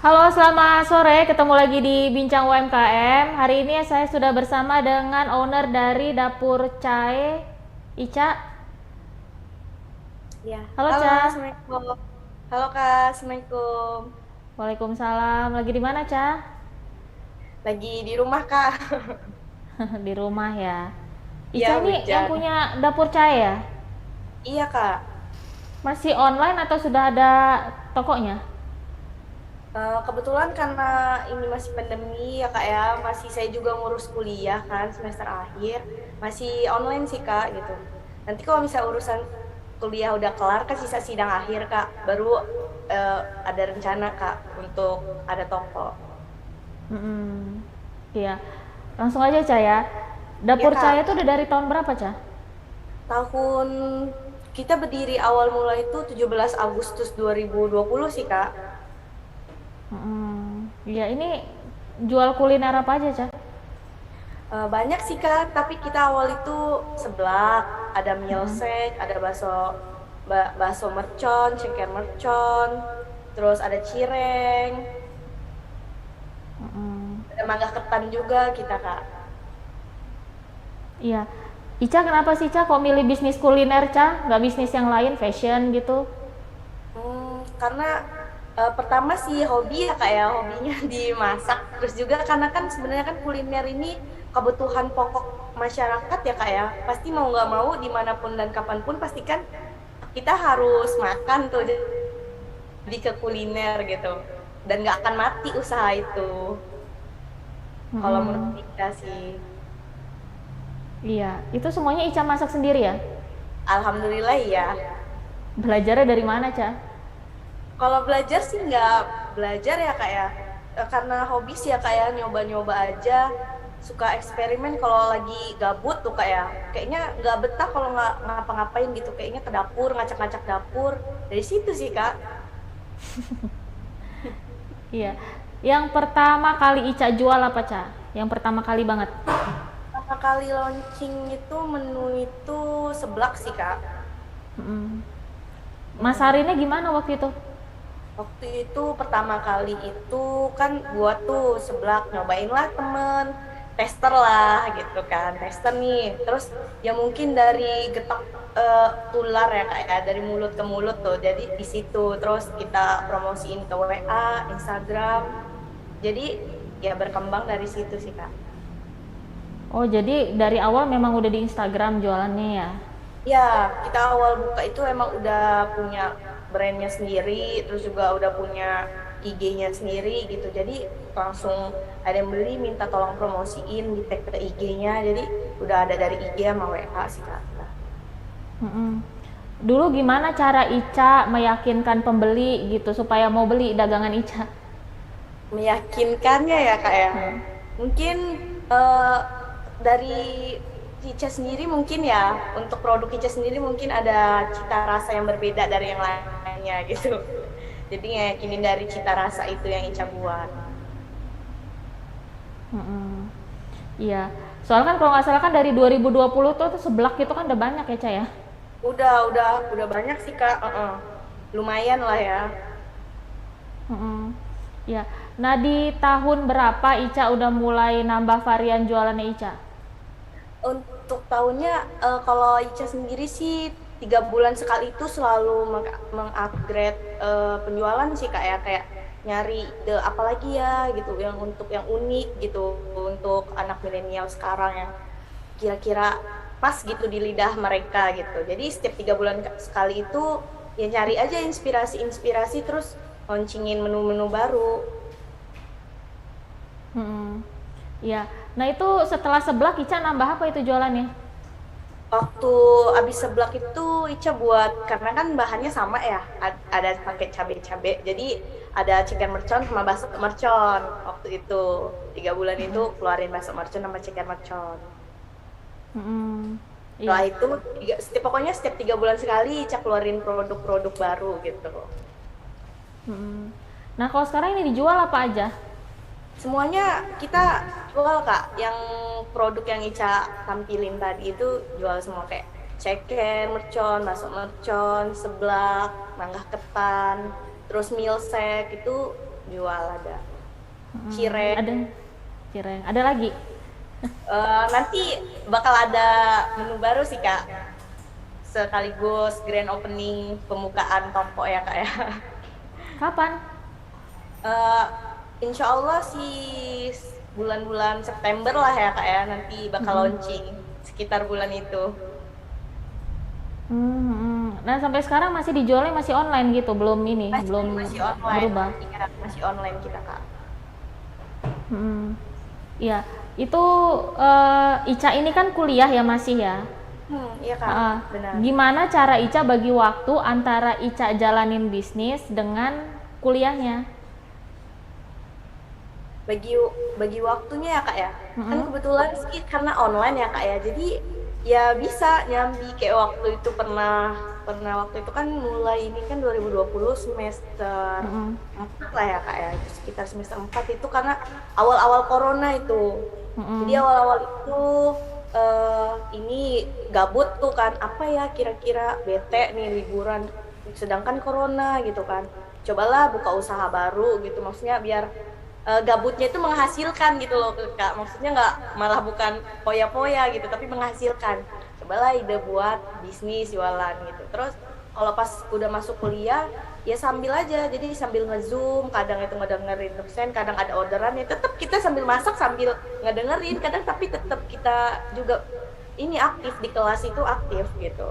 Halo, selamat sore. Ketemu lagi di Bincang UMKM. Hari ini saya sudah bersama dengan owner dari Dapur Cai, Ica. Ya, Halo, halo, Ca. assalamualaikum. Halo kak, assalamualaikum. Waalaikumsalam. Lagi di mana, Ca? Lagi di rumah kak? Di rumah ya. Ica Ya ini yang hujan. punya Dapur Cai ya? Iya kak. Masih online atau sudah ada tokonya? Kebetulan karena ini masih pandemi ya kak ya, masih saya juga ngurus kuliah kan semester akhir, masih online sih kak gitu. Nanti kalau misalnya urusan kuliah udah kelar kan sisa sidang akhir kak, baru eh, ada rencana kak untuk ada toko. Iya. Langsung aja, Ca ya. Iya Dapur Cai kak. itu udah dari tahun berapa, Ca? Tahun kita berdiri awal mulai itu 17 Agustus 2020 sih Kak. Iya, ini jual kuliner apa aja, Ca? Banyak sih Kak, tapi kita awal itu seblak, ada milsek, ada bakso mercon, ceker mercon, terus ada cireng, ada mangga ketan juga kita Kak. Iya. Ica kenapa sih, Ca? Kok milih bisnis kuliner, Ca? Nggak bisnis yang lain, fashion gitu? Karena pertama sih hobi ya kak ya, hobinya dimasak. Terus juga karena kan sebenarnya kan kuliner ini kebutuhan pokok masyarakat ya kak ya. Pasti mau nggak mau dimanapun dan kapanpun pasti kan kita harus makan tuh jadi ke kuliner gitu. Dan nggak akan mati usaha itu. Kalau menurut kita sih, Iya. Itu semuanya Ica masak sendiri ya? alhamdulillah ya. Belajarnya dari mana, Ca? Kalau belajar sih nggak belajar ya kak ya. Karena hobi sih ya kak ya, nyoba-nyoba aja. Suka eksperimen kalau lagi gabut tuh kak ya. Kayaknya nggak betah kalau nggak ngapa-ngapain gitu. Kayaknya ke dapur, ngacak-ngacak dapur. Dari situ sih kak. Iya. Yang pertama kali Ica jual apa, Ca? Yang pertama kali banget. Pertama kali launching itu menu itu seblak sih kak. Masarinnya gimana waktu itu? Waktu itu pertama kali itu kan buat tuh seblak, nyobain lah temen, tester lah gitu kan, tester nih. Terus ya mungkin dari getak tular ya kak ya, dari mulut ke mulut tuh. Jadi di situ terus kita promosiin ke WA, Instagram. Jadi ya berkembang dari situ sih kak. Oh, jadi dari awal memang udah di Instagram jualannya ya? Ya, kita awal buka itu emang udah punya brandnya sendiri, terus juga udah punya IG-nya sendiri gitu. Jadi langsung ada yang beli minta tolong promosiin di tag ke IG-nya. Jadi udah ada dari IG sama WA sih Kak. Dulu gimana cara Ica meyakinkan pembeli gitu supaya mau beli dagangan Ica? Meyakinkannya ya Kak ya. Mungkin eh, dari Cica sendiri mungkin ya, untuk produk Cica sendiri mungkin ada cita rasa yang berbeda dari yang lainnya gitu. Jadi ngeyakinin dari cita rasa itu yang Ica buat. Iya. Soalnya kan kalau nggak salah kan dari 2020 tuh seblak itu kan udah banyak ya, Ca ya? Udah banyak sih Kak. Lumayan lah ya. Iya. Nah, di tahun berapa Ica udah mulai nambah varian jualannya Ica? Untuk tahunnya kalau Ica sendiri sih 3 bulan sekali itu selalu mengupgrade penjualan sih Kak ya, kayak nyari ide apa lagi ya gitu yang untuk yang unik gitu untuk anak milenial sekarang yang kira-kira pas gitu di lidah mereka gitu. Jadi setiap 3 bulan sekali itu ya nyari aja inspirasi-inspirasi terus launchingin menu-menu baru. Iya. Nah, itu setelah seblak Ica nambah apa itu jualannya? Waktu abis seblak itu Ica buat karena kan bahannya sama ya, ada pakai cabe-cabe. Jadi ada chicken mercon sama bakso mercon. Waktu itu 3 bulan itu keluarin bakso mercon sama chicken mercon. Setelah Iya. itu pokoknya setiap 3 bulan sekali Ica keluarin produk-produk baru gitu. Nah, kalau sekarang ini dijual apa aja? Semuanya kita jual Kak. Yang produk yang Ica tampilin tadi itu jual semua kayak ceker, mercon, bakso mercon, seblak, mangga ketan, terus milsek itu jual ada Mm, cireng. ada cireng. Ada lagi? Nanti bakal ada menu baru sih Kak, sekaligus grand opening pembukaan toko ya Kak ya. Kapan? Eh, Insya Allah sih bulan-bulan September lah ya Kak ya, nanti bakal Mm-mm. launching sekitar bulan itu. Nah, sampai sekarang masih dijualnya masih online gitu, belum ini, Masih belum masih online, berubah. iya masih online kita Kak. Hmm, iya. Itu Ica ini kan kuliah ya masih ya. Iya Kak, Heeh. benar. Gimana cara Ica bagi waktu antara Ica jalanin bisnis dengan kuliahnya? bagi bagi waktunya ya Kak ya. Kan Mm-mm. kebetulan sih karena online ya Kak ya. Jadi ya bisa nyambi kayak waktu itu pernah pernah waktu itu kan mulai ini kan 2020 semester Mm-mm. 4 lah ya Kak ya. Itu sekitar semester 4 itu karena awal-awal corona itu. Jadi Mm-mm. awal-awal itu ini gabut tuh kan, apa ya kira-kira bete nih liburan sedangkan corona gitu kan. Cobalah buka usaha baru gitu, maksudnya biar gabutnya itu menghasilkan gitu loh Kak. Maksudnya nggak malah bukan poya-poya gitu, tapi menghasilkan. Cobalah ide buat bisnis jualan gitu. Terus kalau pas udah masuk kuliah, ya sambil aja. Jadi sambil nge-zoom, kadang itu ngedengerin dosen, kadang ada orderan, ya tetap kita sambil masak sambil ngedengerin, kadang tapi tetap kita juga ini aktif di kelas itu aktif gitu.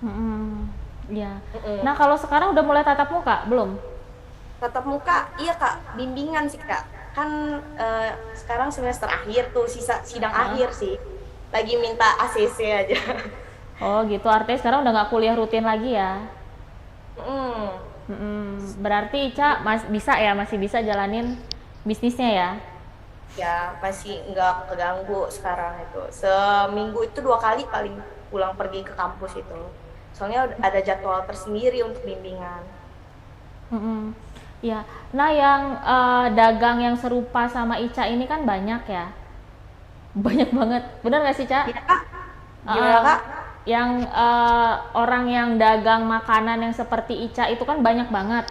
Mm-mm. Iya. Mm-mm. Nah, kalau sekarang udah mulai tatap muka belum? Tatap muka, iya Kak, bimbingan sih Kak. Kan sekarang semester akhir tuh, sisa sidang Heeh. akhir sih. Lagi minta ACC aja. Oh gitu, artinya sekarang udah nggak kuliah rutin lagi ya? Mm. Berarti Ica bisa ya, masih bisa jalanin bisnisnya ya? Ya, masih nggak keganggu sekarang itu. Seminggu itu 2 kali paling pulang pergi ke kampus itu. Soalnya ada jadwal tersendiri untuk bimbingan. Mm-mm. Ya, nah yang dagang yang serupa sama Ica ini kan banyak ya, banyak banget. Bener nggak sih, Ca? Iya Kak, gimana Uh, Kak? yang orang yang dagang makanan yang seperti Ica itu kan banyak banget.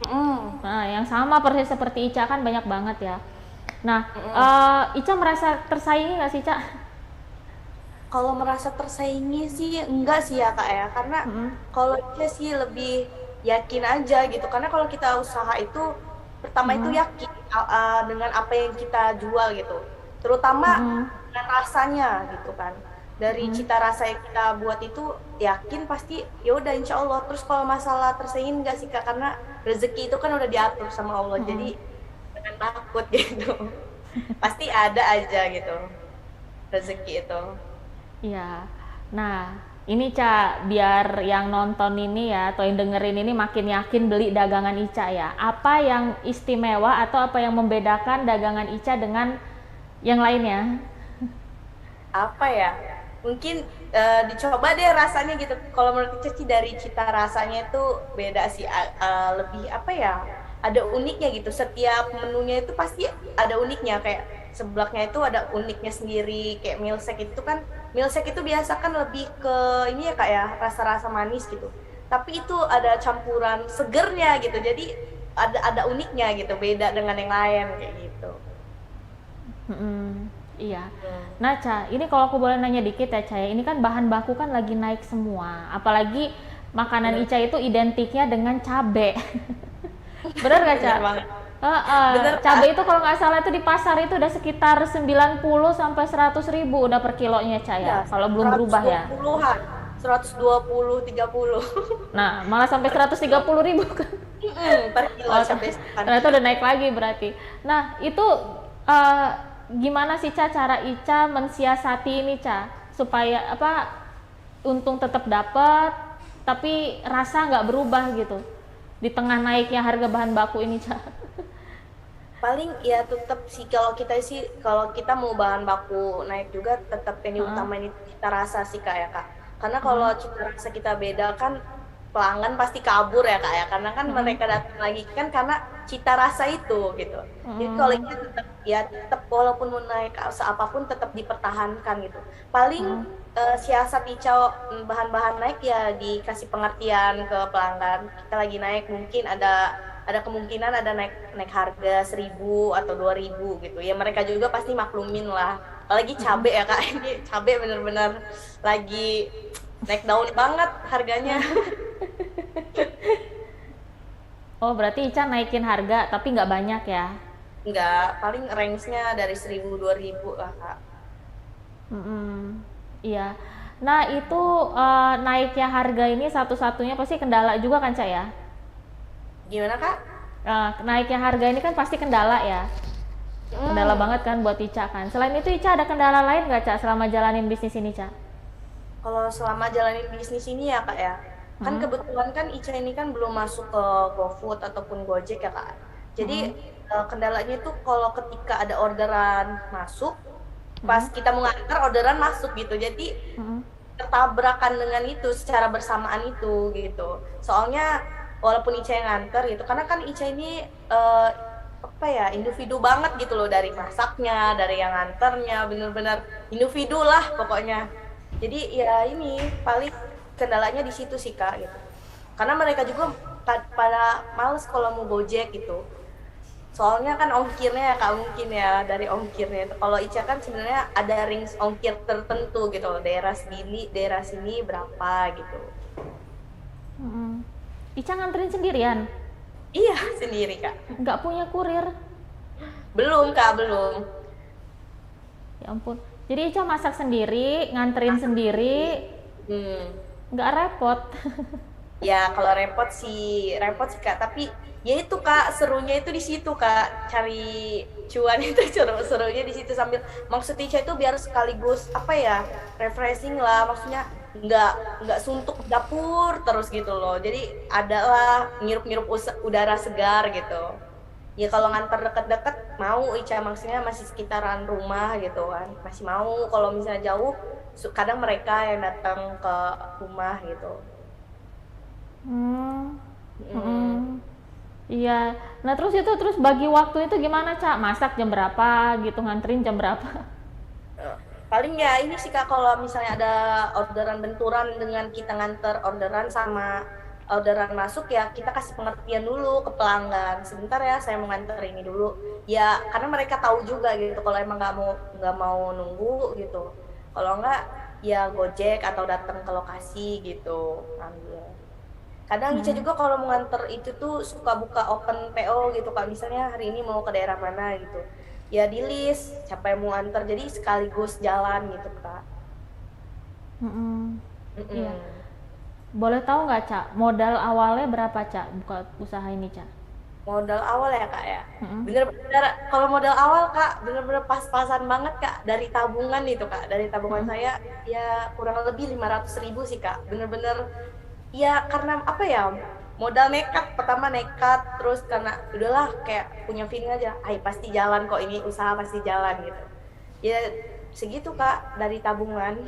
Mm. Nah, yang sama persis seperti Ica kan banyak banget ya. Nah, Mm-mm. Ica merasa tersaingi nggak sih, Ca? Kalau merasa tersaingi sih enggak sih ya Kak ya, karena Mm-mm. kalau dia sih lebih yakin aja gitu. Karena kalau kita usaha itu pertama itu Mm-mm. yakin dengan apa yang kita jual gitu, terutama Mm-mm. dengan rasanya gitu kan. Dari Mm-mm. cita rasa yang kita buat itu yakin pasti ya udah insya Allah. Terus kalau masalah tersaingi enggak sih Kak, karena rezeki itu kan udah diatur sama Allah, Mm-mm. jadi jangan takut gitu. Pasti ada aja gitu rezeki itu. Iya. Nah, ini Ca, biar yang nonton ini ya atau yang dengerin ini makin yakin beli dagangan Ica ya. Apa yang istimewa atau apa yang membedakan dagangan Ica dengan yang lainnya? Apa ya, mungkin dicoba deh rasanya gitu. Kalau menurut Cici dari cita rasanya itu beda sih, lebih apa ya, ada uniknya gitu. Setiap menunya itu pasti ada uniknya, kayak seblaknya itu ada uniknya sendiri. Kayak milsek itu kan, milsek itu biasa kan lebih ke ini ya kak ya, rasa-rasa manis gitu, tapi itu ada campuran segernya gitu, jadi ada uniknya gitu, beda dengan yang lain kayak gitu. Mm-mm, iya. Hmm. Nah, Ca, ini kalau aku boleh nanya dikit ya, Ca, ya. Ini kan bahan baku kan lagi naik semua. Apalagi makanan Bener, Ica itu identiknya dengan cabe. Bener nggak, Ca? bener banget. Bener Cabe kak. itu kalau nggak salah itu di pasar itu udah sekitar 90 sampai 100 ribu udah per kilonya, Ca, ya. Iya, Kalau belum berubah ya. 120-an, 120, 30. Nah, malah sampai 130 ribu kan. Per kilo Oh, sampai sekarang. ternyata udah naik lagi berarti. Nah, itu eh, gimana sih, Ca, cara Ica mensiasati ini, Ca, supaya apa untung tetap dapat tapi rasa nggak berubah gitu di tengah naiknya harga bahan baku ini, Ca. Paling ya tetap sih, kalau kita mau bahan baku naik juga tetap yang Heeh, diutamain itu cita rasa sih kak ya kak. Karena kalau heeh, cita rasa kita beda kan pelanggan pasti kabur ya kak ya, karena kan heeh, mereka datang lagi kan karena cita rasa itu gitu. Jadi kalau heeh, itu tetap ya tetap walaupun mau naik apapun tetap dipertahankan gitu. Paling heeh, siasat Icau bahan-bahan naik ya dikasih pengertian ke pelanggan, kita lagi naik mungkin ada ada kemungkinan ada naik naik harga 1.000 atau 2.000 gitu ya, mereka juga pasti maklumin lah, apalagi cabe ya kak. Ini cabe bener-bener lagi naik daun banget harganya. Oh, berarti Ica naikin harga tapi nggak banyak ya? Enggak, paling range-nya dari 1.000 2.000 lah kak. Mm-mm. Iya. Nah, itu naiknya harga ini satu-satunya pasti kendala juga kan, Cak ya? Gimana kak? Naiknya harga ini kan pasti kendala ya? Kendala Hmm. banget kan buat Ica kan. Selain itu Ica ada kendala lain nggak, Cak, selama jalanin bisnis ini, Cak? Kalau selama jalanin bisnis ini ya kak ya, kan Mm-mm. kebetulan kan Ica ini kan belum masuk ke GoFood ataupun Gojek ya kak. Jadi Mm-mm. kendalanya itu kalau ketika ada orderan masuk, pas Mm-mm. kita mau ngantar orderan masuk gitu. Jadi Mm-mm. tertabrakan dengan itu secara bersamaan itu gitu. Soalnya walaupun Ica yang nganter gitu, karena kan Ica ini apa ya, individu banget gitu loh, dari masaknya, dari yang nganternya, bener-bener individu lah pokoknya. Jadi ya ini paling kendalanya di situ sih kak gitu. Karena mereka juga pada males kalau mau Gojek gitu. Soalnya kan ongkirnya ya kak, mungkin ya dari ongkirnya itu. Kalau Ica kan sebenarnya ada range ongkir tertentu gitu loh. Daerah sini berapa gitu. Mm-mm. Ica nganterin sendirian? Iya, sendiri kak. Nggak punya kurir? Belum kak, belum. Ya ampun. Jadi Ica masak sendiri, nganterin sendiri, Hmm. nggak repot? Ya kalau repot sih kak. Tapi ya itu kak, serunya itu di situ kak. Cari cuan itu serunya di situ, sambil maksud Ica itu biar sekaligus apa ya, refreshing lah. Maksudnya nggak nggak suntuk dapur terus gitu loh. Jadi adalah ngirup-ngirup udara segar gitu. Ya kalau ngantar deket-deket mau Ica, maksudnya masih sekitaran rumah gitu kan, masih mau. Kalau misalnya jauh kadang mereka yang datang ke rumah gitu. Hmm. Mm. Mm-mm. Iya. Nah, terus bagi waktu itu gimana, Cak? Masak jam berapa gitu, nganterin jam berapa? Paling ya ini sih kak, kalau misalnya ada orderan benturan dengan kita nganter orderan sama orderan masuk, ya kita kasih pengertian dulu ke pelanggan, sebentar ya saya mau nganter ini dulu ya, karena mereka tahu juga gitu kalau emang nggak mau nunggu gitu. Kalau nggak ya Gojek atau datang ke lokasi gitu ambil. Kadang Ica Hmm. juga kalau mau nganter itu tuh suka buka open PO gitu kak, misalnya hari ini mau ke daerah mana gitu, ya di list siapa yang mau nganter, jadi sekaligus jalan gitu kak. Mm-mm. Iya. Mm-mm. Boleh tahu nggak, Cak? Modal awalnya berapa, Cak? Buka usaha ini, Cak? Modal awal ya kak ya, Mm-mm. bener-bener kalau modal awal kak bener-bener pas-pasan banget kak, dari tabungan itu kak, dari tabungan Mm-mm. saya ya kurang lebih 500.000 sih kak, bener-bener. Ya karena apa ya, modal nekat, pertama nekat, terus karena udahlah kayak punya feeling aja, ay pasti jalan kok, ini usaha pasti jalan gitu. Ya segitu kak dari tabungan.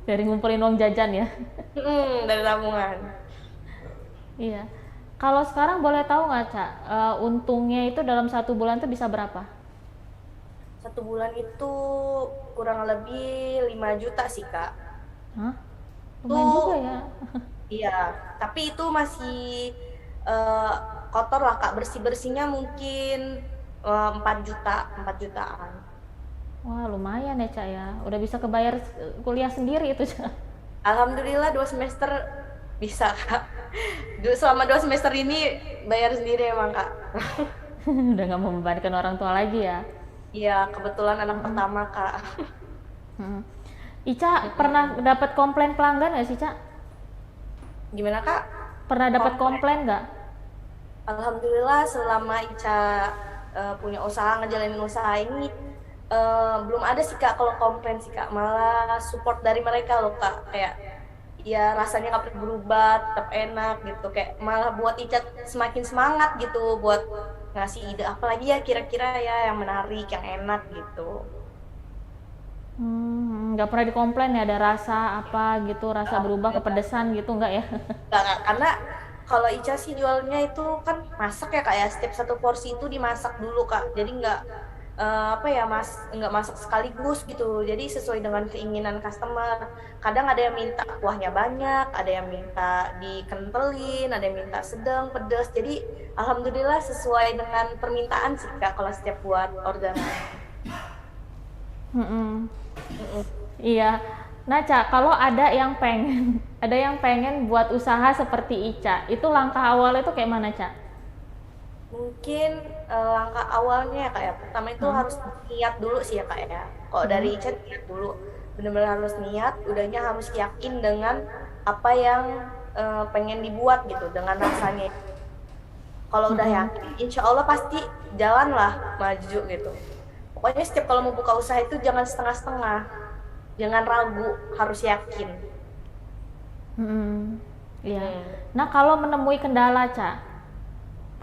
Dari ngumpulin uang jajan ya? Dari tabungan. Iya. Kalau sekarang boleh tahu nggak, Cak? Untungnya itu dalam 1 bulan tuh bisa berapa? 1 bulan itu kurang lebih 5 juta sih kak. Hah? Lumayan juga Tuh ya. iya, tapi itu masih eh, kotor lah kak, bersih-bersihnya mungkin 4 juta, 4 jutaan. Wah, lumayan ya, Cak ya. Udah bisa kebayar kuliah sendiri itu, Cak. Alhamdulillah 2 semester bisa kak. Selama 2 semester ini bayar sendiri emang kak. Udah nggak membebankan orang tua lagi ya. Iya, kebetulan anak pertama kak. Hmm. Ica pernah dapat komplain pelanggan nggak sih, Cak? Gimana kak? Pernah dapat Komplain. komplain nggak? Alhamdulillah selama Ica punya usaha, ngejalanin usaha ini belum ada sih kak kalau komplain sih kak, malah support dari mereka loh kak, kayak ya rasanya nggak pernah berubah, tetap enak gitu, kayak malah buat Ica semakin semangat gitu buat ngasih ide apa lagi ya kira-kira ya yang menarik, yang enak gitu. Nggak pernah dikomplain ya ada rasa apa gitu, rasa berubah Alhamdulillah. kepedesan gitu nggak ya? Nggak, Kak. Karena kalau Ica sih jualnya itu kan masak ya kak ya, setiap satu porsi itu dimasak dulu kak, jadi apa ya nggak masak sekaligus gitu, jadi sesuai dengan keinginan customer. Kadang ada yang minta kuahnya banyak, ada yang minta dikentelin, ada yang minta sedang pedas, jadi alhamdulillah sesuai dengan permintaan sih Kak kalau setiap buat orderan. Mm-mm. Mm-mm. Iya. Nah, Ca, kalau ada yang pengen, ada yang pengen buat usaha seperti Ica, itu langkah awal itu kayak mana, Ca? Mungkin langkah awalnya ya Kak ya, pertama itu Hmm. harus niat dulu sih ya Kak ya. Kalau Hmm. dari Ica niat dulu, benar-benar harus niat, udahnya harus yakin dengan apa yang pengen dibuat gitu, dengan rasanya. Kalau udah Mm-mm. yakin, insya Allah pasti jalan lah maju gitu. Pokoknya setiap kalau mau buka usaha itu jangan setengah-setengah, jangan ragu, harus yakin. Mm-mm. Iya. Hmm. Nah, kalau menemui kendala, Ca,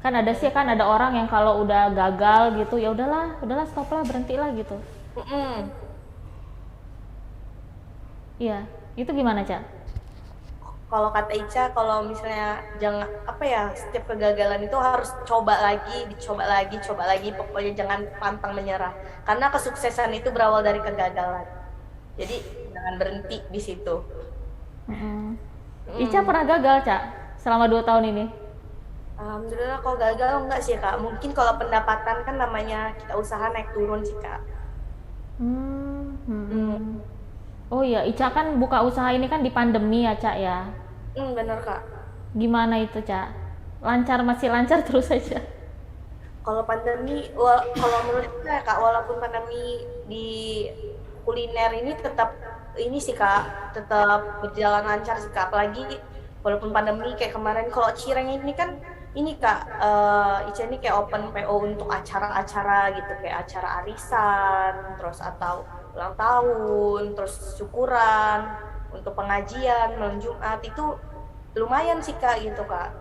kan ada sih kan ada orang yang kalau udah gagal gitu, ya udahlah stop lah, berhenti lah gitu. Mm-mm. Iya. Itu gimana, Ca? Kalau kata Ica, kalau misalnya jangan apa ya, setiap kegagalan itu harus coba lagi, coba lagi, pokoknya jangan pantang menyerah. Karena kesuksesan itu berawal dari kegagalan. Jadi jangan berhenti di situ. Mm-mm. Ica Mm. pernah gagal, Ca, selama 2 tahun ini? Alhamdulillah kalau gagal enggak sih Kak. Mungkin kalau pendapatan kan namanya kita usaha naik turun sih Kak. Hmm. Hmm, Mm-mm. Oh iya, Ica kan buka usaha ini kan di pandemi ya, Ca ya. bener Kak. Gimana itu, Ca? Lancar, masih lancar terus aja? Kalau pandemi, kalau menurut saya Kak, walaupun pandemi di kuliner ini tetap ini sih Kak, tetap berjalan lancar sih Kak. Apalagi walaupun pandemi kayak kemarin, kalau Cireng ini kan ini Kak, Ica ini kayak open PO untuk acara-acara gitu, kayak acara arisan, terus atau ulang tahun, terus syukuran, untuk pengajian, malam Jumat itu lumayan sih Kak gitu Kak.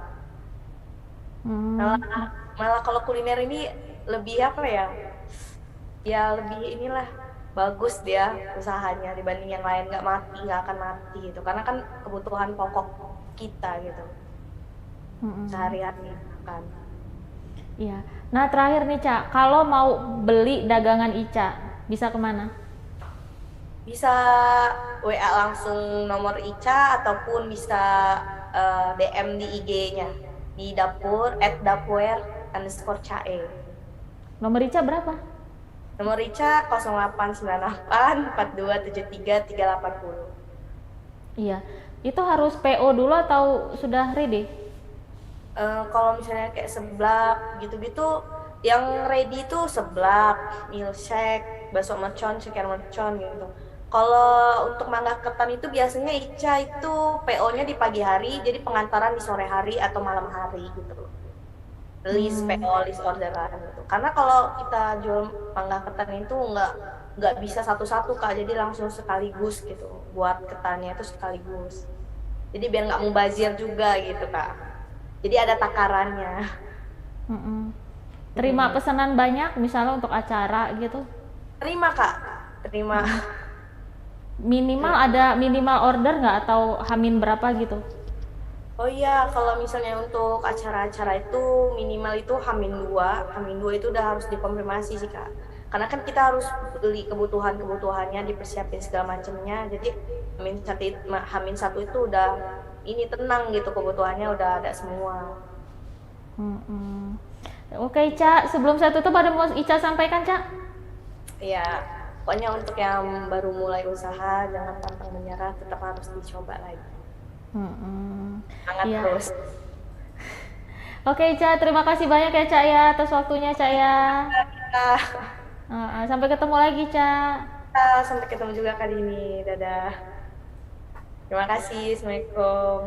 Hmm. Malah malah kalau kuliner ini lebih apa ya? Ya lebih inilah bagus dia usahanya dibanding yang lain, nggak akan mati gitu. Karena kan kebutuhan pokok kita gitu Mm-mm. sehari-hari kan. Iya. Nah, terakhir nih, Ca, kalau mau beli dagangan Ica, bisa kemana? Bisa WA langsung nomor Ica ataupun bisa DM di IG-nya di @dapur_cae. Nomor Ica berapa? Nomor Ica 0898 4273 380. Iya. Itu harus PO dulu atau sudah ready? Kalau misalnya kayak seblak gitu-gitu, yang ready itu seblak, milkshake, bakso mercon, ceker mercon gitu. Kalau untuk mangga ketan itu biasanya Ica itu PO-nya di pagi hari, jadi pengantaran di sore hari atau malam hari gitu. List Hmm. PO, list orderan gitu. Karena kalau kita jual mangga ketan itu nggak bisa satu-satu Kak, jadi langsung sekaligus gitu. Buat ketannya itu sekaligus. Jadi biar nggak mubazir juga gitu Kak. Jadi ada takarannya. Mm-mm. Terima pesanan banyak, misalnya untuk acara gitu. Terima Kak, terima. Minimal ada minimal order nggak atau hamin berapa gitu? Oh iya, kalau misalnya untuk acara-acara itu minimal itu Hamin 2 itu udah harus dikonfirmasi sih Kak. Karena kan kita harus beli kebutuhannya, dipersiapin segala macamnya. Jadi Hamin 1 itu udah ini tenang gitu, kebutuhannya udah ada semua. Mm-mm. Oke, Ca, sebelum saya tutup ada mau Ica sampaikan, Ca? Iya, pokoknya untuk yang baru mulai usaha jangan pantang menyerah, tetap harus dicoba lagi. Mm-mm. Semangat Iya. terus. Oke, Ca, terima kasih banyak ya, Ca ya, atas waktunya, Ca ya. Nah, Sampai ketemu lagi, Ca. sampai ketemu juga kali ini. Dadah. Terima kasih. Assalamualaikum.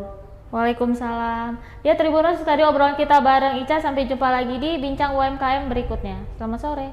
Waalaikumsalam. Ya, Tribuners, tadi obrolan kita bareng Ica. Sampai jumpa lagi di Bincang UMKM berikutnya. Selamat sore.